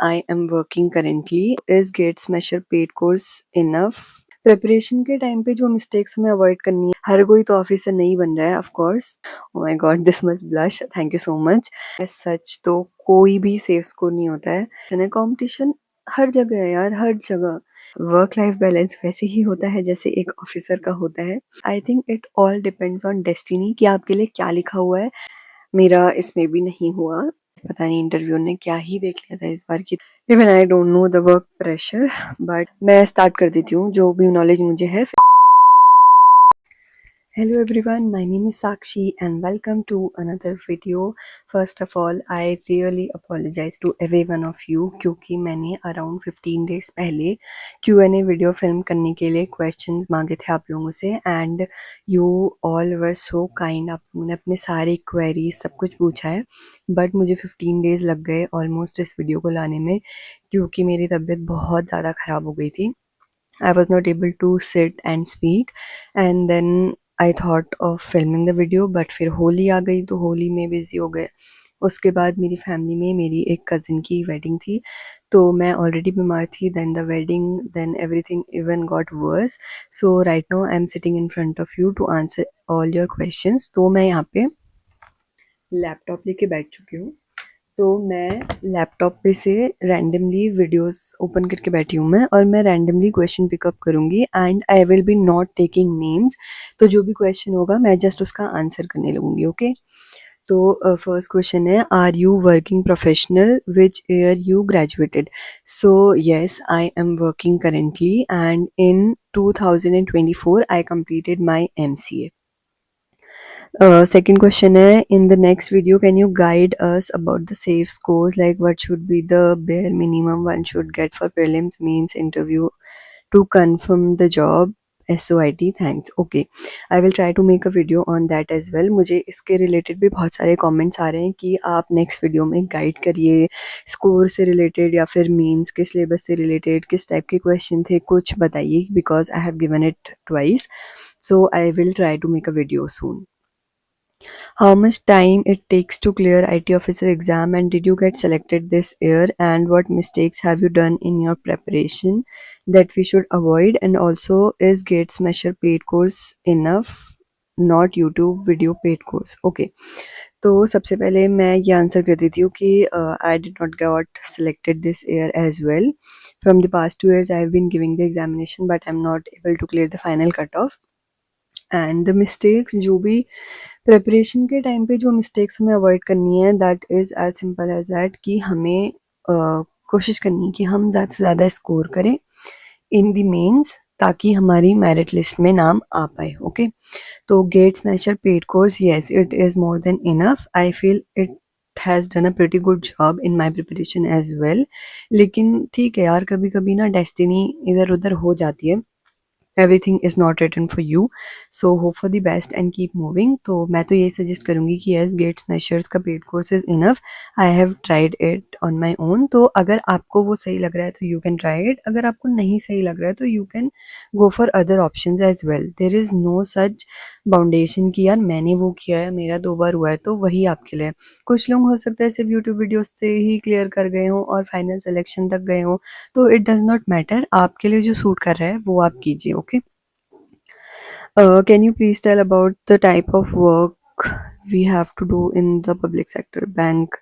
I am working currently. Is Gates Measure paid course enough? Preparation के time पे जो mistakes हमें avoid करनी है, हर कोई तो ऑफिसर नहीं बन रहा है of course. Oh my God, this much blush, thank you so much. सच तो कोई भी सेफ स्कोर नहीं होता है, कंपटीशन हर जगह है यार, हर जगह। वर्क लाइफ बैलेंस वैसे ही होता है जैसे एक ऑफिसर का होता है। I think it all depends on destiny कि आपके लिए क्या लिखा हुआ है। मेरा इसमें भी नहीं हुआ, पता नहीं इंटरव्यू ने क्या ही देख लिया था इस बार की। Even I don't know the work pressure, but मैं स्टार्ट कर देती हूँ जो भी नॉलेज मुझे है। Hello everyone, my name is Sakshi and welcome to another video. First of all, I really apologize to every one of you क्योंकि मैंने around 15 days पहले Q&A वीडियो फिल्म करने के लिए questions मांगे थे आप लोगों से and you all were so kind। आप लोगों ने अपने सारे queries सब कुछ पूछा है, but मुझे 15 days लग गए almost इस वीडियो को लाने में क्योंकि मेरी तबीयत बहुत ज़्यादा ख़राब हो गई थी। I was not able to sit and speak and then I thought of filming the video, but फिर होली आ गई तो होली में बिज़ी हो गए। उसके बाद मेरी फैमिली में मेरी एक कज़िन की वेडिंग थी, तो मैं ऑलरेडी बीमार थी। Then the wedding, then everything even got worse. So right now I am sitting in front of you to answer all your questions. तो मैं यहाँ पे लैपटॉप लेके बैठ चुकी हूँ, तो मैं लैपटॉप पे से रैंडमली वीडियोस ओपन करके बैठी हूँ मैं, और मैं रैंडमली क्वेश्चन पिकअप करूँगी and I will be not taking names. तो जो भी क्वेश्चन होगा मैं जस्ट उसका आंसर करने लगूँगी, ओके। तो फर्स्ट क्वेश्चन है, are you working professional, which year you graduated? So yes, I am working currently and in 2024 I completed my MCA. Second question है, in the next video can you guide us about the safe scores, like what should be the bare minimum one should get for prelims, means interview to confirm the job? SOIT, thanks. Okay, I will try to make a video on that as well. मुझे इसके related भी बहुत सारे comments आ रहे हैं कि आप next video में गाइड करिए स्कोर से रिलेटेड या फिर मीन्स के सिलेबस से रिलेटेड किस टाइप के क्वेश्चन थे, कुछ बताइए, because I have given it twice, so I will try to make a video soon. How much time it takes to clear IT officer exam, and did you get selected this year, and what mistakes have you done in your preparation that we should avoid, and also is Gates Measure paid course enough, not YouTube video paid course? Okay, तो सबसे पहले मैं ये answer कर देती हूँ कि I did not got selected this year as well. From the past 2 years I have been giving the examination, but I'm not able to clear the final cutoff. And the mistakes, जो भी preparation के time पे जो mistakes हमें avoid करनी है, that is as simple as that कि हमें कोशिश करनी है कि हम ज़्यादा से ज़्यादा स्कोर करें इन द मेंस, ताकि हमारी मेरिट लिस्ट में नाम आ पाए, ओके। तो gets major paid course, yes it is more than enough. I feel it has done a pretty good job in my preparation as well. लेकिन ठीक है यार, कभी कभी ना डेस्टिनी इधर उधर हो जाती है, everything is not written for you, so hope for the best and keep moving. तो मैं तो ये सजेस्ट करूँगी कि yes, Gates Measures का paid course is enough. I have tried it on my own. तो अगर आपको वो सही लग रहा है तो you can try it, अगर आपको नहीं सही लग रहा है तो you can go for other options as well. There is no such बाउंडेशन कि यार मैंने वो किया है, मेरा 2 बार हुआ है तो वही आपके लिए। कुछ लोग हो सकता है सिर्फ यूट्यूब वीडियोस से ही क्लियर कर गए हों और फाइनल सिलेक्शन तक गए हों, तो इट डज नॉट मैटर, आपके लिए जो सूट कर रहा है वो आप कीजिए, okay. Can you please tell about the type of work we have to do in the public sector bank?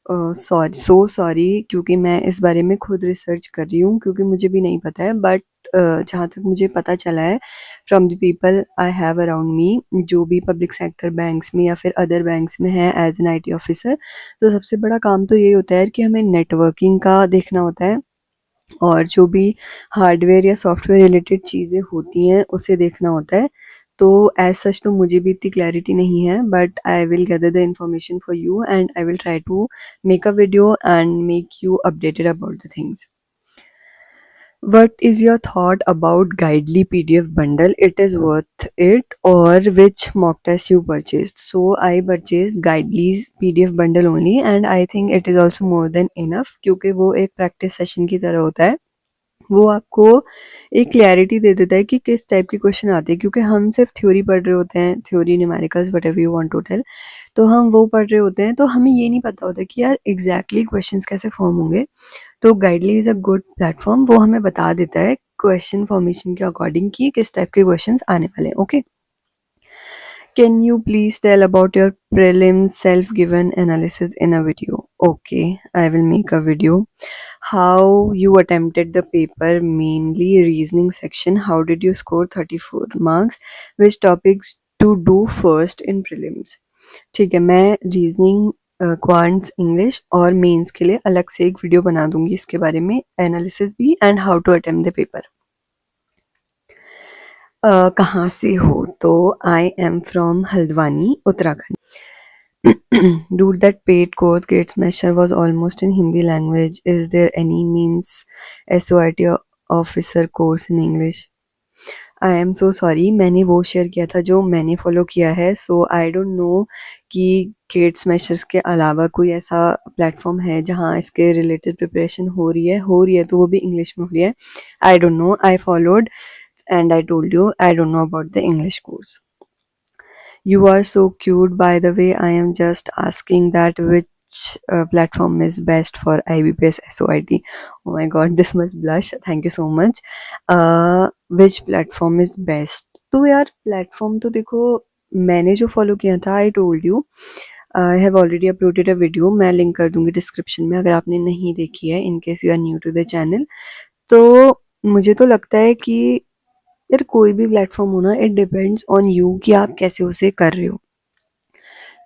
Sorry क्योंकि मैं इस बारे में खुद रिसर्च कर रही हूँ, क्योंकि मुझे भी नहीं पता है, बट जहाँ तक मुझे पता चला है from the people I have around me, जो भी पब्लिक सेक्टर बैंक्स में या फिर अदर बैंक्स में है एज एन IT ऑफिसर, तो सबसे बड़ा काम तो यही होता है कि हमें नेटवर्किंग का देखना होता है, और जो भी हार्डवेयर या सॉफ्टवेयर रिलेटेड चीज़ें होती हैं उसे देखना होता है। तो एज सच तो मुझे भी इतनी क्लैरिटी नहीं है, but I will gather the information for you and I will try to make a video and make you updated about the things. What is your thought about Guidely PDF bundle? It is worth it, or which mock test you purchased? So I purchased Guidely's PDF bundle only and I think it is also more than enough, क्योंकि वो एक practice session की तरह होता है वो आपको एक क्लैरिटी दे देता है कि किस टाइप के क्वेश्चन आते हैं, क्योंकि हम सिर्फ थ्योरी पढ़ रहे होते हैं, theory numericals whatever you want to tell, तो हम वो पढ़ रहे होते हैं, तो हमें ये नहीं पता होता कि यार एग्जैक्टली क्वेश्चंस कैसे फॉर्म होंगे। तो गाइडली इज़ अ गुड प्लेटफॉर्म, वो हमें बता देता है क्वेश्चन फॉर्मेशन के अकॉर्डिंग कि किस टाइप के क्वेश्चंस आने वाले हैं। Okay, can you please tell about your prelims self-given analysis in a video? Okay, I will make a video. How you attempted the paper, mainly reasoning section. How did you score 34 marks? Which topics to do first in prelims? ठीक है, मैं reasoning, quants, English और mains के लिए अलग से एक video बना दूंगी इसके बारे में, एनालिसिस भी and how to attempt the paper. कहाँ से हो? तो I am from Haldwani, Uttarakhand. Dude, that paid course Gates Mesher was almost in Hindi language. Is there any means SOIT officer course in English? I am so sorry, मैंने वो share किया था जो मैंने फॉलो किया है, सो आई डोंट नो कि gets मैशर्स के अलावा कोई ऐसा प्लेटफॉर्म है जहाँ इसके रिलेटेड प्रिपरेशन हो रही है तो वो भी इंग्लिश में हो रही है। आई don't know, I followed and I told you I don't know about the English course. You are so cute, by the way. I am just asking that which platform is best for IBPS SOIT. Oh my god, this much blush. Thank you so much. Which platform is best? तो यार platform तो देखो, मैंने जो follow किया था, I told you I have already uploaded a video, मैं link कर दूंगी डिस्क्रिप्शन में अगर आपने नहीं देखी है, in case you are new to the channel. तो मुझे तो लगता है कि यार कोई भी प्लेटफॉर्म हो ना, इट डिपेंड्स ऑन यू कि आप कैसे उसे कर रहे हो।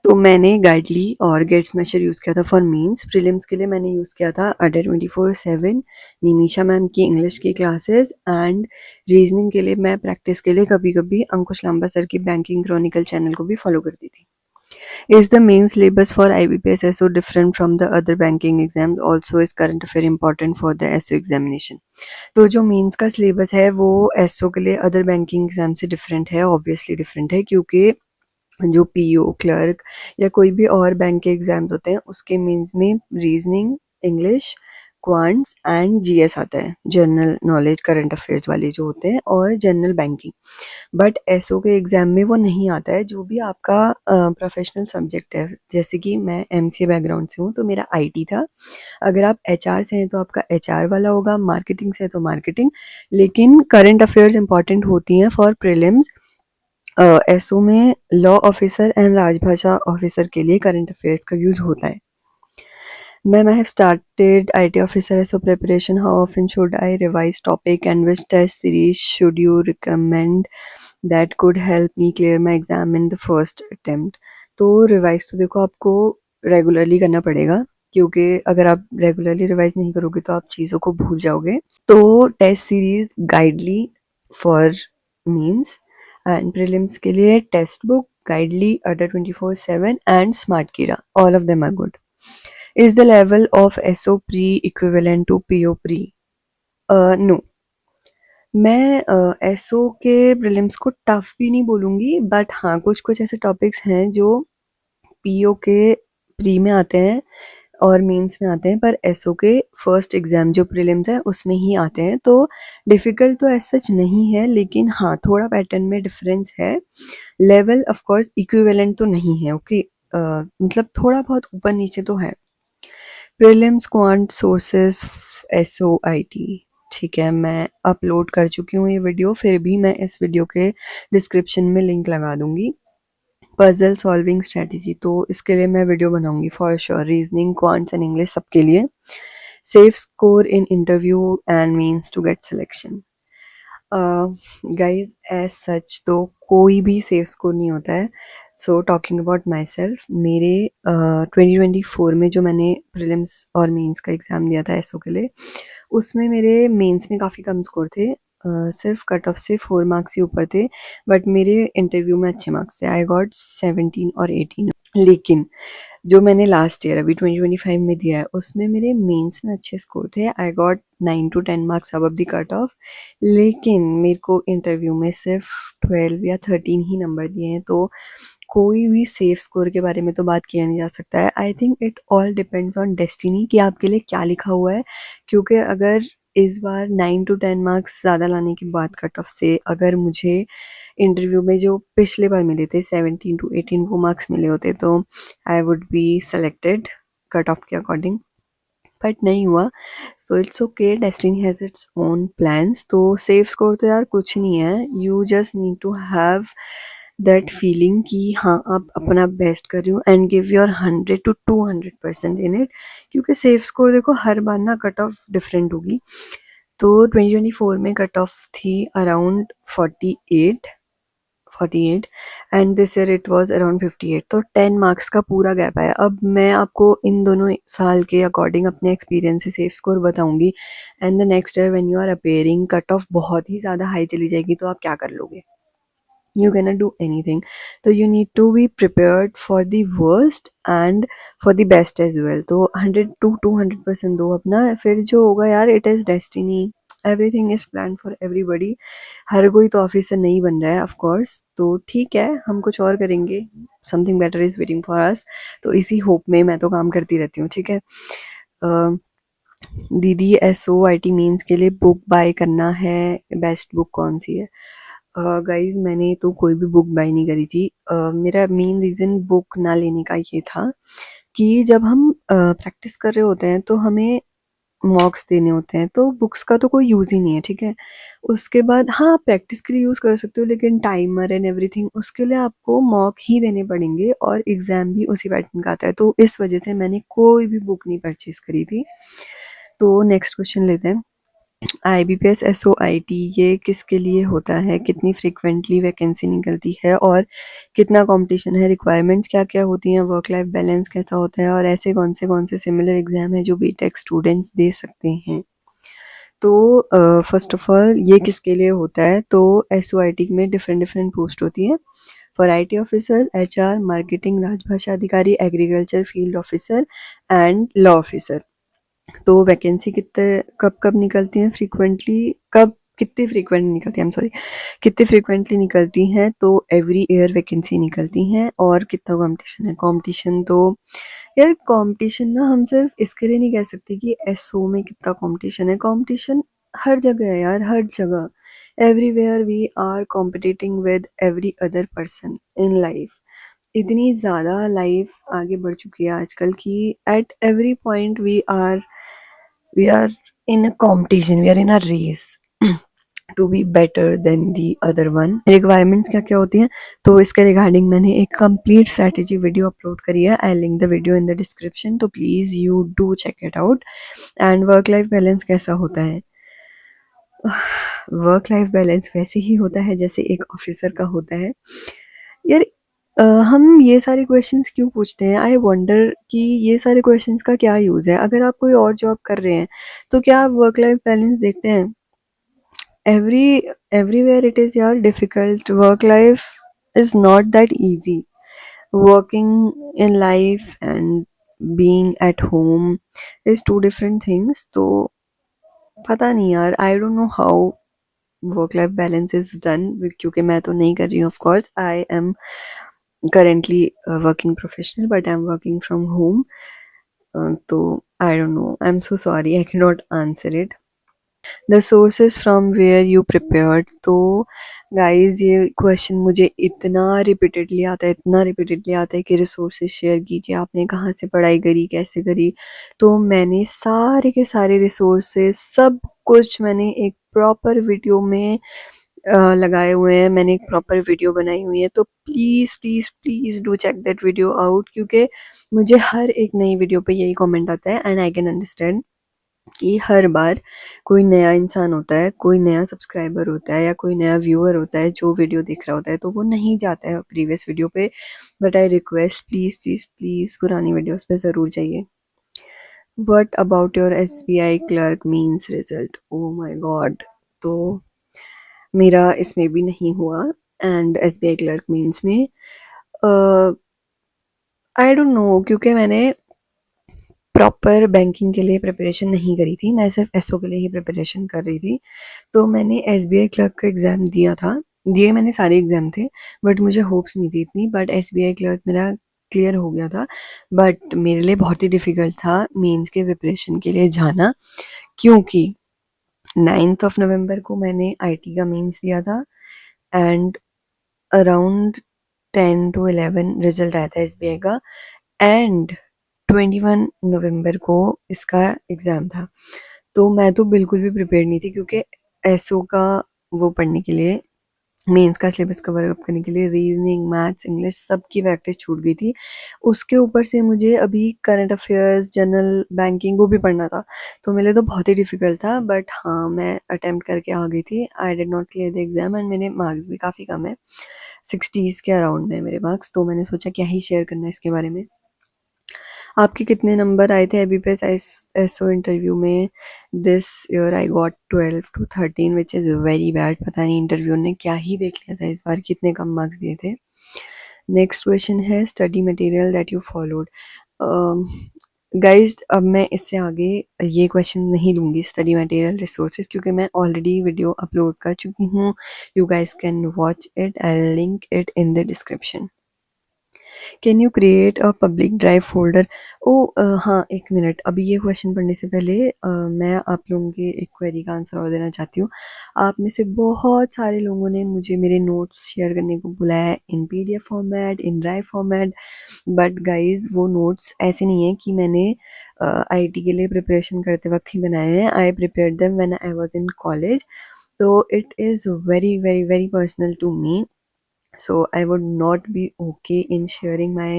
तो मैंने गाइडली और गेट स्मैशर यूज़ किया था फॉर मीन्स। प्रीलिम्स के लिए मैंने यूज़ किया था अडर 24/7, निमिषा मैम की इंग्लिश की क्लासेस, एंड रीजनिंग के लिए मैं प्रैक्टिस के लिए कभी कभी अंकुश लांबा सर की बैंकिंग क्रॉनिकल चैनल को भी फॉलो करती थी। Is the main syllabus for IBPS SO different from the other banking exams? Also, is current affair important for the SO examination? तो जो मेंस का सिलेबस है वो एसओ के लिए अदर बैंकिंग एग्जाम से डिफरेंट है, ऑब्वियसली डिफरेंट है, क्योंकि जो पीओ, क्लर्क या कोई भी और बैंक के एग्जाम्स होते हैं उसके मेंस में reasoning, English, quants and GS आता है, जनरल नॉलेज करंट अफेयर्स वाले जो होते हैं, और जनरल बैंकिंग। बट एसओ के एग्जाम में वो नहीं आता है, जो भी आपका प्रोफेशनल सब्जेक्ट है। जैसे कि मैं एमसीए बैकग्राउंड से हूँ तो मेरा आईटी था, अगर आप एचआर से हैं तो आपका एचआर वाला होगा, मार्केटिंग से है तो मार्केटिंग। लेकिन करंट अफेयर्स इंपॉर्टेंट होती हैं फॉर प्रीलिम्स। एसओ में लॉ ऑफिसर एंड राजभाषा ऑफिसर के लिए करंट अफेयर्स का यूज़ होता है। Ma'am, I have started IT officer SO preparation. How often should I revise topic and which test series should you recommend that could help me clear my exam in the first attempt? तो revise तो देखो आपको regularly करना पड़ेगा, क्योंकि अगर आप regularly revise नहीं करोगे तो आप चीज़ों को भूल जाओगे। तो test series Guidely for mains and prelims के लिए textbook Guidely Adda 24/7 and smart Keeda, all of them are good. Is the level of SO pre equivalent to PO pre? No. मैं एसओ के प्रीलिम्स को टफ भी नहीं बोलूँगी, but हाँ कुछ कुछ ऐसे टॉपिक्स हैं जो पीओ के प्री में आते हैं और मेंस में आते हैं, पर एसओ के फर्स्ट एग्ज़ाम जो प्रीलिम्स है उसमें ही आते हैं। तो डिफ़िकल्ट तो ऐसा सच नहीं है, लेकिन हाँ थोड़ा पैटर्न में डिफरेंस है। लेवल ऑफ कोर्स इक्विवेलेंट तो नहीं है, ओके, मतलब थोड़ा बहुत ऊपर नीचे तो है। प्रीलिम्स क्वांट सोर्सेस SOIT, ठीक है, मैं अपलोड कर चुकी हूँ ये वीडियो, फिर भी मैं इस वीडियो के डिस्क्रिप्शन में लिंक लगा दूंगी। पजल सॉल्विंग स्ट्रेटजी, तो इसके लिए मैं वीडियो बनाऊंगी for sure, reasoning, quants and English सबके लिए। Safe score in interview and means to get selection. Guys as such तो कोई भी सेफ स्कोर नहीं होता है। So talking about myself, मेरे 2024 में जो मैंने प्रीलिम्स और मेंस का एग्ज़ाम दिया था एसओ के लिए, उसमें मेरे मेंस में काफ़ी कम स्कोर थे, सिर्फ कट ऑफ से 4 मार्क्स ही ऊपर थे, बट मेरे इंटरव्यू में अच्छे मार्क्स थे, आई गॉट 17 और 18। लेकिन जो मैंने लास्ट ईयर अभी 2025 में दिया है उसमें मेरे मेंस में अच्छे स्कोर थे, I got 9 to 10 marks above the cut off. लेकिन मेरे को इंटरव्यू में सिर्फ 12 या 13 ही नंबर दिए हैं, तो कोई भी सेफ स्कोर के बारे में तो बात किया नहीं जा सकता है। I think it all depends on destiny कि आपके लिए क्या लिखा हुआ है, क्योंकि अगर इस बार 9 to 10 मार्क्स ज़्यादा लाने के बाद कट ऑफ से अगर मुझे इंटरव्यू में जो पिछले बार मिले थे 17 to 18 वो मार्क्स मिले होते तो I would be selected cut off के अकॉर्डिंग, बट नहीं हुआ. So it's okay, destiny has its own plans. तो सेफ स्कोर तो यार कुछ नहीं है, you just need to have that feeling कि हाँ आप अपना बेस्ट कर रही हो and give your 100 to 200% in it. क्योंकि सेफ स्कोर देखो हर बार ना कट ऑफ डिफरेंट होगी. तो 2024 में कट ऑफ थी around 48 and this year it was around 58. तो 10 मार्क्स का पूरा गैप है. अब मैं आपको इन दोनों साल के अकॉर्डिंग अपने एक्सपीरियंस से सेफ स्कोर बताऊंगी and the next year when you are appearing cut off बहुत ही ज़्यादा हाई चली जाएगी तो आप क्या कर लोगे? You cannot do anything. So you need to be prepared for the worst and for the best as well. तो 100 to 200% दो अपना, फिर जो होगा यार it is destiny. Everything is planned for everybody. हर कोई तो ऑफिसर नहीं बन रहा है of course. तो ठीक है, हम कुछ और करेंगे. Something better is waiting for us. तो इसी होप में मैं तो काम करती रहती हूँ. ठीक है. दीदी SOIT मीन्स के लिए बुक बाय करना है, बेस्ट बुक कौन सी है? गाइज मैंने तो कोई भी बुक बाय नहीं करी थी. मेरा मेन रीज़न बुक ना लेने का ये था कि जब हम प्रैक्टिस कर रहे होते हैं तो हमें मॉक्स देने होते हैं, तो बुक्स का तो कोई यूज़ ही नहीं है. ठीक है. उसके बाद हाँ प्रैक्टिस के लिए यूज़ कर सकते हो, लेकिन टाइमर एंड एवरीथिंग उसके लिए आपको मॉक ही देने पड़ेंगे और एग्ज़ाम भी उसी पैटर्न का आता है. तो इस वजह से मैंने कोई भी बुक नहीं परचेज़ करी थी. तो नेक्स्ट क्वेश्चन लेते हैं. IBPS SOIT ये किसके लिए होता है, कितनी फ्रीक्वेंटली वैकेंसी निकलती है और कितना कंपटीशन है, रिक्वायरमेंट्स क्या क्या होती हैं, वर्क लाइफ बैलेंस कैसा होता है और ऐसे कौन से सिमिलर एग्जाम है जो बीटेक स्टूडेंट्स दे सकते हैं. तो फर्स्ट ऑफ ऑल ये किसके लिए होता है, तो SOIT में डिफरेंट पोस्ट होती है. For IT officer, HR, marketing, राजभाषा अधिकारी, agriculture field officer and law officer. तो वैकेंसी कितने कब निकलती हैं फ्रीक्वेंटली, कितनी फ्रीक्वेंटली निकलती है, सॉरी कितनी फ्रीक्वेंटली निकलती हैं, तो एवरी ईयर वैकेंसी निकलती हैं. और कितना कंपटीशन है, कंपटीशन तो यार कंपटीशन ना हम सिर्फ इसके लिए नहीं कह सकते कि SO में कितना कंपटीशन है. कंपटीशन हर जगह है यार, हर जगह. Everywhere we are competing with every other person in life. इतनी ज़्यादा लाइफ आगे बढ़ चुकी है आजकल की at every point we are in a competition, we are in a race to be better than the other one. Requirements क्या क्या होती हैं, तो इसके रिगार्डिंग मैंने एक कंप्लीट स्ट्रैटेजी वीडियो अपलोड करी है. I link the video in the description, तो please you do check it out. And work life balance कैसा होता है, वर्क लाइफ बैलेंस वैसे ही होता है जैसे एक ऑफिसर का होता है. यार हम ये सारे क्वेश्चंस क्यों पूछते हैं, आई वंडर कि ये सारे क्वेश्चंस का क्या यूज़ है. अगर आप कोई और जॉब कर रहे हैं तो क्या आप वर्क लाइफ बैलेंस देखते हैं? एवरीवेयर इट इज़ यार difficult. Work life is not that easy. Working in life and being at home is two different things. तो पता नहीं यार, I don't know how work life balance is done, क्योंकि मैं तो नहीं कर रही हूँ. Of course I am currently a working professional, but I'm working from home. So I don't know, I'm so sorry, I cannot answer it. The sources from where you prepared. तो guys ये question मुझे इतना repeatedly आता है कि resources share कीजिए, आपने कहाँ से पढ़ाई करी, कैसे करी. तो मैंने सारे के सारे रिसोर्सेज सब कुछ मैंने एक प्रॉपर वीडियो में लगाए हुए हैं. मैंने एक प्रॉपर वीडियो बनाई हुई है, तो please please please do check that video out, क्योंकि मुझे हर एक नई वीडियो पे यही कमेंट आता है एंड आई कैन अंडरस्टैंड कि हर बार कोई नया इंसान होता है, कोई नया सब्सक्राइबर होता है या कोई नया व्यूअर होता है जो वीडियो देख रहा होता है, तो वो नहीं जाता है प्रीवियस वीडियो पे. But I request please please please पुरानी वीडियोस पे ज़रूर जाइए. What about your SBI clerk means result. Oh my god, तो मेरा इसमें भी नहीं हुआ एंड SBI क्लर्क मीन्स में आई डोंट नो, क्योंकि मैंने प्रॉपर बैंकिंग के लिए प्रिपरेशन नहीं करी थी, मैं सिर्फ SO के लिए ही प्रिपरेशन कर रही थी. तो मैंने SBI क्लर्क का एग्ज़ाम दिया था, दिए मैंने सारे एग्ज़ाम थे, बट मुझे होप्स नहीं थी इतनी. बट SBI क्लर्क मेरा क्लियर हो गया था, बट मेरे लिए बहुत ही डिफ़िकल्ट था मेंस के प्रिपरेशन के लिए जाना, क्योंकि 9th ऑफ नवंबर को मैंने आईटी का मेंस दिया था एंड अराउंड 10 to 11 रिजल्ट आया था एसबीआई का एंड 21 नवंबर को इसका एग्ज़ाम था। तो मैं तो बिल्कुल भी प्रिपेयर नहीं थी क्योंकि एसओ का वो पढ़ने के लिए मेंस का सिलेबस कवर अप करने के लिए रीजनिंग मैथ्स इंग्लिश सबकी प्रैक्टिस छूट गई थी। उसके ऊपर से मुझे अभी करंट अफेयर्स जनरल बैंकिंग वो भी पढ़ना था, तो मेरे लिए तो बहुत ही डिफ़िकल्ट था। बट हाँ, मैं अटेम्प्ट करके आ गई थी। I did not clear the exam and मेरे मार्क्स भी काफ़ी कम है, 60s के अराउंड में मेरे मार्क्स। तो मैंने सोचा क्या ही शेयर करना है इसके बारे में। आपके कितने नंबर आए थे एबीपीएस एसओ इंटरव्यू में? This year I got 12 to 13 which is very bad. पता नहीं इंटरव्यू ने क्या ही देख लिया था इस बार, कितने कम मार्क्स दिए थे। नेक्स्ट क्वेश्चन है study material that you followed. Guys अब मैं इससे आगे ये क्वेश्चन नहीं लूँगी स्टडी मटेरियल रिसोर्सेज, क्योंकि मैं ऑलरेडी वीडियो अपलोड कर चुकी हूँ। You guys can watch it, I link it in the description. Can you create a public drive folder? हाँ, एक मिनट। अभी ये क्वेश्चन पढ़ने से पहले मैं आप लोगों के एक क्वेरी का आंसर और देना चाहती हूँ। आप में से बहुत सारे लोगों ने मुझे मेरे नोट्स शेयर करने को बोला है इन PDF format, in drive format. But guys वो नोट्स ऐसे नहीं है कि मैंने आईटी के लिए प्रिपरेशन करते वक्त ही बनाए हैं। I prepared them when I was in college, तो it is very very very personal to me, so I would not be okay in sharing my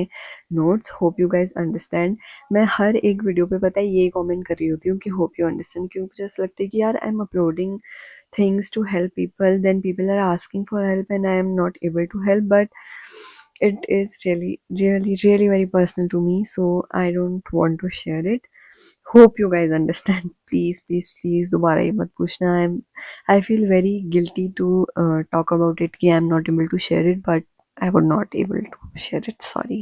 notes. Hope you guys understand. मैं हर एक video पे पता है ये comment कर रही होती हूँ कि hope you understand, क्योंकि मुझे ऐसा लगता है कि यार I'm uploading things to help people, then people are asking for help and I am not able to help, but it is really really really very personal to me, so I don't want to share it. Hope you guys understand. Please please please दोबारा ये मत पूछना। I feel very guilty to talk about it कि I'm not able to share it, but I would not able to share it. Sorry.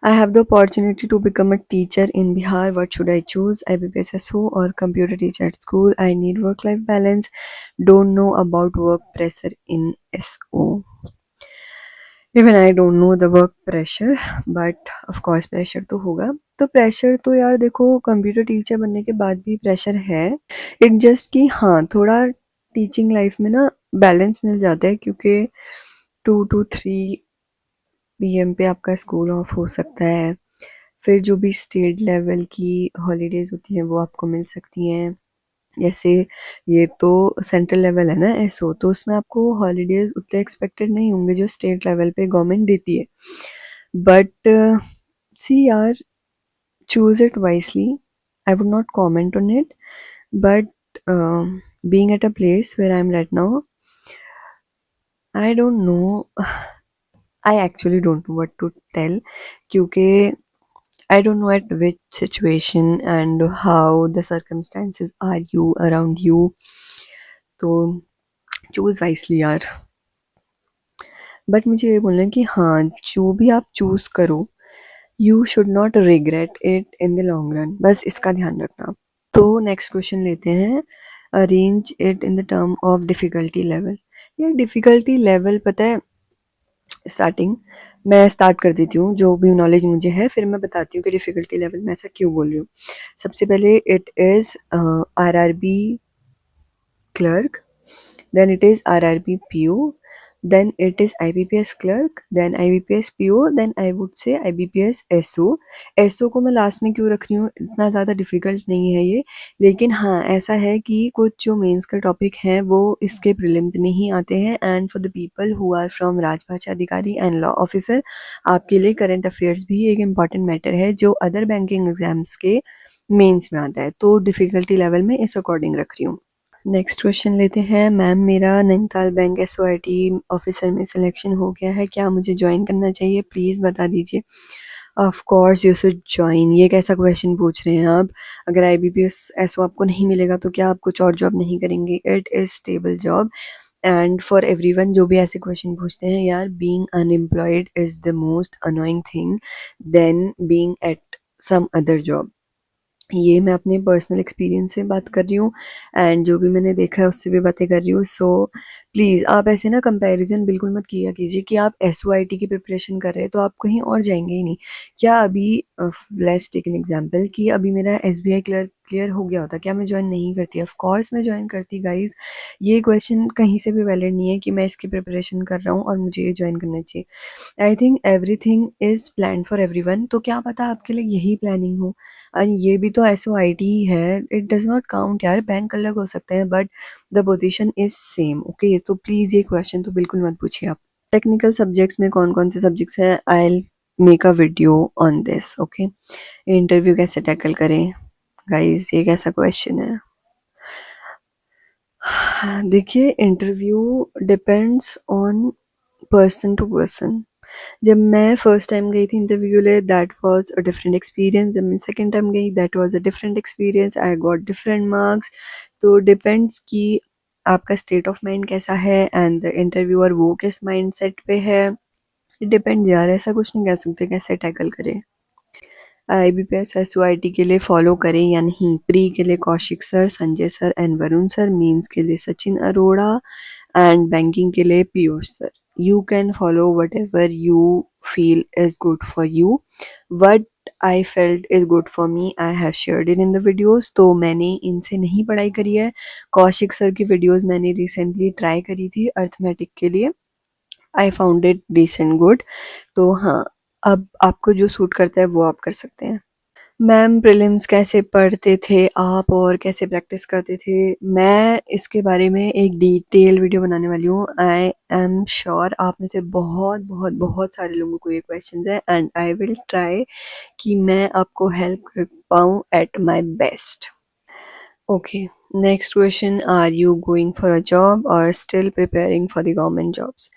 I have the opportunity to become a teacher in Bihar. What should I choose? IBPS SO or computer teacher at school? I need work-life balance. Don't know about work pressure in SO. Even I don't know the work pressure, but of course pressure तो होगा। तो pressure तो यार देखो, computer teacher बनने के बाद भी प्रेशर है। इट जस्ट कि हाँ, थोड़ा टीचिंग लाइफ में ना बैलेंस मिल जाता है, क्योंकि 2 to 3 PM पे आपका स्कूल ऑफ हो सकता है। फिर जो भी स्टेट लेवल की हॉलीडेज होती हैं वो आपको मिल सकती हैं। जैसे ये तो सेंट्रल लेवल है ना एसओ, तो उसमें आपको हॉलीडेज उतने एक्सपेक्टेड नहीं होंगे जो स्टेट लेवल पे गवर्नमेंट देती है। बट सी यार, choose it wisely. I would not comment on it, but being at a place where I am right now, I don't know, I actually don't know what to tell, क्योंकि I don't know at which situation and how the circumstances are you around you. तो choose wisely यार। But मुझे ये बोलना है कि हाँ, जो भी आप चूज करो, you should not regret it in the long run, बस इसका ध्यान रखना। तो नेक्स्ट क्वेश्चन लेते हैं। Arrange it in the term of difficulty level. ये डिफ़िकल्टी लेवल पता है, स्टार्टिंग मैं स्टार्ट कर देती हूँ जो भी नॉलेज मुझे है, फिर मैं बताती हूँ कि डिफ़िकल्टी लेवल मैं ऐसा क्यों बोल रही हूँ। सबसे पहले it is RRB clerk, then it is RRB PO, then it is IBPS clerk, then IBPS PO, then I would say IBPS SO. SO को मैं लास्ट में क्यों रख रही हूँ, इतना ज़्यादा डिफ़िकल्ट नहीं है ये, लेकिन हाँ ऐसा है कि कुछ जो मेंस का टॉपिक हैं वो इसके प्रीलिम्स में ही आते हैं। And for the people who are from Rajbhasha Adhikari and law officer, आपके लिए करंट अफेयर्स भी एक इम्पॉर्टेंट मैटर है जो अदर बैंकिंग एग्जाम्स के मेंस में आता है। तो डिफ़िकल्टी लेवल में इस अकॉर्डिंग रख रही हूँ। नेक्स्ट क्वेश्चन लेते हैं। मैम, मेरा नैनीताल बैंक एसओआईटी ऑफिसर में सिलेक्शन हो गया है, क्या मुझे ज्वाइन करना चाहिए? प्लीज़ बता दीजिए। Of course you should join. ये कैसा क्वेश्चन पूछ रहे हैं आप? अगर आईबीपीएस एसओ आपको नहीं मिलेगा तो क्या आप कुछ और जॉब नहीं करेंगे? It is stable job and for everyone जो भी ऐसे क्वेश्चन पूछते हैं, यार being unemployed is the most annoying thing then being at some other job. ये मैं अपने पर्सनल एक्सपीरियंस से बात कर रही हूँ एंड जो भी मैंने देखा है उससे भी बातें कर रही हूँ। सो प्लीज़ आप ऐसे ना कंपैरिजन बिल्कुल मत किया कीजिए कि आप एसओआईटी की प्रिपरेशन कर रहे हैं तो आप कहीं और जाएंगे ही नहीं। क्या अभी लेट्स टेक एन एग्जांपल कि अभी मेरा एसबीआई क्लर्क क्लियर हो गया होता, क्या मैं ज्वाइन नहीं करती? ऑफ कोर्स मैं ज्वाइन करती गाइज। ये क्वेश्चन कहीं से भी वैलिड नहीं है कि मैं इसकी प्रिपरेशन कर रहा हूँ और मुझे ये ज्वाइन करना चाहिए। I think everything is plan for everyone, तो क्या पता आपके लिए यही प्लानिंग हो। और ये भी तो SOIT ही है, इट डज नॉट काउंट यार। बैंक अलग हो सकते हैं but the position is same. Okay, तो प्लीज़ ये क्वेश्चन तो बिल्कुल मत पूछिए आप। टेक्निकल सब्जेक्ट्स में कौन कौन से सब्जेक्ट्स हैं? I make a video on this. Okay, interview कैसे टैकल करें? गाइस ये कैसा क्वेश्चन है? देखिए, interview depends on person to person. जब मैं फर्स्ट टाइम गई थी इंटरव्यू के लिए, that was a different experience. जब मैं सेकंड टाइम गई, that was a different experience. I got different marks. तो डिपेंड्स कि आपका स्टेट ऑफ माइंड कैसा है एंड द इंटरव्यूअर वो किस माइंडसेट पे है। डिपेंड यार, ऐसा कुछ नहीं कह सकते कैसे टैकल करें। IBPS SOIT के लिए फॉलो करें या नहीं? प्री के लिए Kaushik sir, Sanjay sir and Varun sir. Mains के लिए सचिन अरोड़ा एंड बैंकिंग के लिए Piyush sir. You can follow whatever you feel is good for you. What I felt is good for me, I have shared it in the videos. तो मैंने इनसे नहीं पढ़ाई करी है। कौशिक सर की वीडियोज़ मैंने रिसेंटली ट्राई करी थी अर्थमेटिक के लिए। I found it decent good. तो हाँ, अब आपको जो सूट करता है वो आप कर सकते हैं। मैम, प्रीलिम्स कैसे पढ़ते थे आप और कैसे प्रैक्टिस करते थे? मैं इसके बारे में एक डिटेल वीडियो बनाने वाली हूँ। आई एम श्योर आप में से बहुत बहुत बहुत सारे लोगों को ये क्वेश्चन है एंड आई विल ट्राई कि मैं आपको हेल्प कर पाऊँ at my best. Okay, next question. Are you going for a job or still preparing for the government jobs?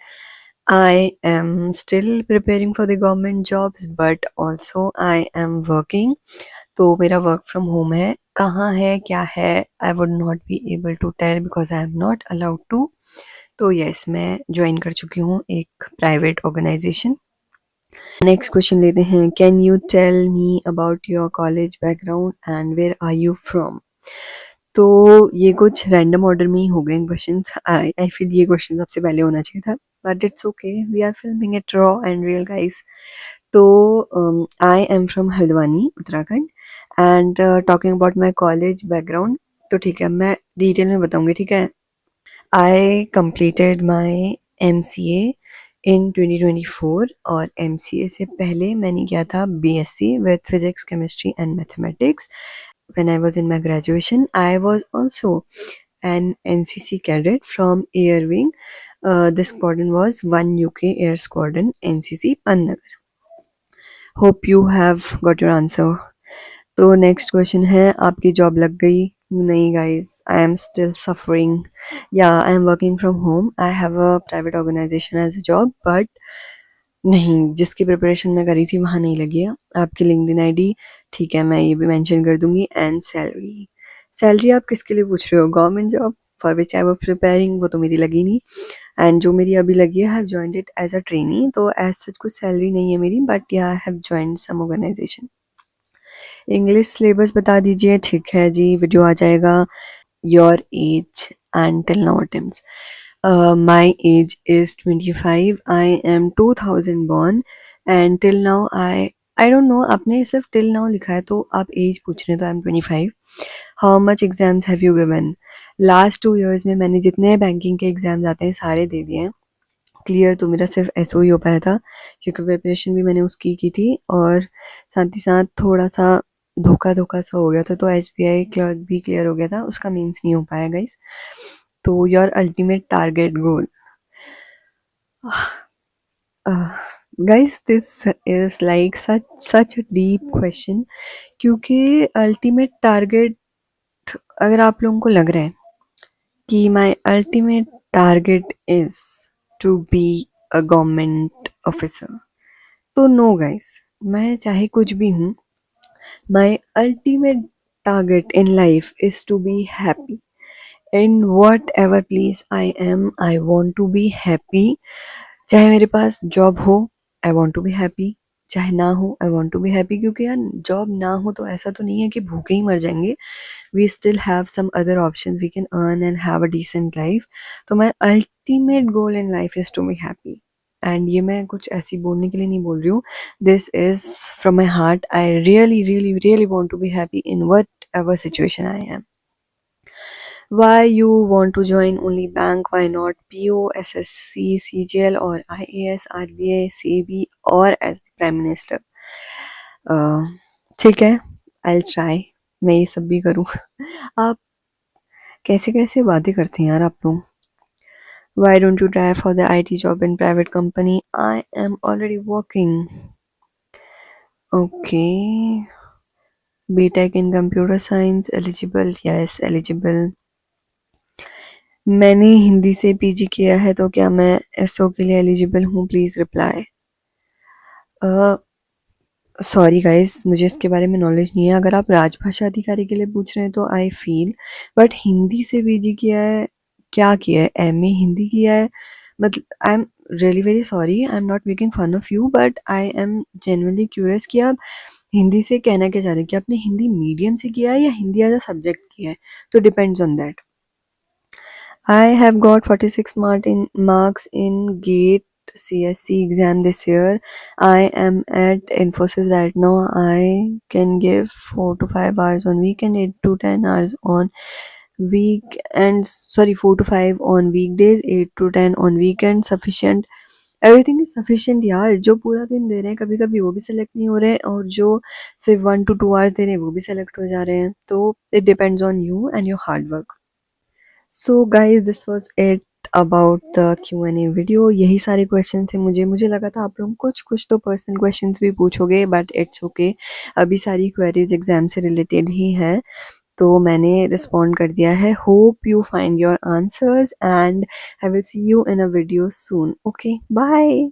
I am still preparing for the government jobs, but also I am working. तो मेरा work from home है। कहाँ है, क्या है, I would not be able to tell because I am not allowed to. तो yes, मैं join कर चुकी हूँ एक प्राइवेट ऑर्गेनाइजेशन। नेक्स्ट क्वेश्चन लेते हैं। Can you tell me about your college background and where are you from? तो ये कुछ रैंडम ऑर्डर में ही हो गए क्वेश्चंस। आई फील ये क्वेश्चन सबसे पहले होना चाहिए था, but it's okay, we are filming it raw and real guys. तो I am from Haldwani, Uttarakhand. And talking about my college background, तो ठीक है, मैं डिटेल में बताऊंगी, ठीक है। आई कंप्लीटेड माई MCA इन 2024 और MCA से पहले मैंने किया था BSc with physics, chemistry and mathematics. When I was in my graduation, I was also an NCC cadet from Air Wing. The squadron was 1 UK Air Squadron, NCC Pannagar. Hope you have got your answer. तो next question है, आपकी job लग गई? नहीं guys, I am still suffering. या I am working from home. I have a private organization as a job, but नहीं, जिसकी preparation मैं करी थी वहाँ नहीं लगी है। आपकी लिंक्डइन आईडी, ठीक है, मैं ये भी मेंशन कर दूंगी। एंड सैलरी, सैलरी आप किसके लिए पूछ रहे हो? Government job for which I was preparing, वो तो मेरी लगी नहीं। एंड जो मेरी अभी लगी है, I have joined it as a trainee, तो एज सच कुछ सैलरी नहीं है मेरी, but yeah I have joined some organisation. English syllabus बता दीजिए। ठीक है जी, वीडियो आ जाएगा। Your age and till now attempts. My age is 25. I am 2000 born and till now I don't know, आपने सिर्फ till now लिखा है तो आप एज पूछ रहे हैं, तो I am 25. How much exams have you given? Last 2 years में मैंने जितने बैंकिंग के एग्जाम्स आते हैं सारे दे दिए हैं। क्लियर तो मेरा सिर्फ SO ही हो पाया था, क्योंकि प्रिपरेशन भी मैंने उसकी की थी और साथ ही साथ थोड़ा सा धोखा धोखा सा हो गया था, तो SBI क्लर्क भी क्लियर हो गया था, उसका मीन्स नहीं हो पाया गाइस। तो your ultimate target goal? Guys, this is like such deep question, क्योंकि अल्टीमेट टारगेट, अगर आप लोगों को लग रहा है कि my ultimate target is to be a government officer, तो नो गाइस, मैं चाहे कुछ भी हूँ, my ultimate target in life is to be happy in whatever place I am. I want to be happy. चाहे मेरे पास job हो, I want to be happy. चाहे ना हो, I want to be happy, क्योंकि यार job ना हो तो ऐसा तो नहीं है कि भूखे ही मर जाएंगे। We still have some other option, we can earn and have a decent life. तो my ultimate goal in life is to be happy. And ये मैं कुछ ऐसी बोलने के लिए नहीं बोल रही हूँ, this is from my heart. I really really really want to be happy in what whatever situation I am. Why you want to join only bank? Why not PO, SSC, CGL or IAS, RBI, CB or as Prime Minister? ठीक है, I'll try. मैं ये सब भी करूँ. आप कैसे कैसे बातें करते हैं यार आप लोग. Why don't you try for the IT job in private company? I am already working. Okay. BTech in computer science eligible? Yes, eligible. मैंने हिंदी से पीजी किया है तो क्या मैं एसओ के लिए एलिजिबल हूँ? Please reply. सॉरी गाइस, मुझे इसके बारे में नॉलेज नहीं है. अगर आप राजभाषा अधिकारी के लिए पूछ रहे हैं तो आई फील, बट हिंदी से पीजी किया है, क्या किया है? एमए हिंदी किया है. मतलब I am really very sorry, I am not making fun of you, but I am genuinely curious कि आप हिंदी से कहना क्या चाह रहे हैं, कि आपने हिंदी मीडियम से किया है या हिंदी एज अ सब्जेक्ट किया है? तो depends on that. I have got 46 marks in GATE CSC exam this year. I am at Infosys right now. I can give 4 to 5 hours on weekend, 8 to 10 hours on weekends. Sorry, 4 to 5 on weekdays, 8 to 10 on weekends. Sufficient. Everything is sufficient यार. जो पूरा दिन दे रहे हैं कभी कभी वो भी सिलेक्ट नहीं हो रहे हैं, और जो सिर्फ 1 to 2 hours दे रहे हैं वो भी सिलेक्ट हो जा रहे हैं. तो it depends on you and your hard work. So guys, this was it about the Q&A video. यही सारे क्वेश्चन थे. मुझे लगा था आप लोग कुछ तो पर्सनल क्वेश्चन भी पूछोगे, बट इट्स ओके. अभी सारी क्वेरीज एग्जाम से रिलेटेड ही हैं, तो मैंने रिस्पॉन्ड कर दिया है. Hope you find your answers and I will see you in a video soon. Okay, bye.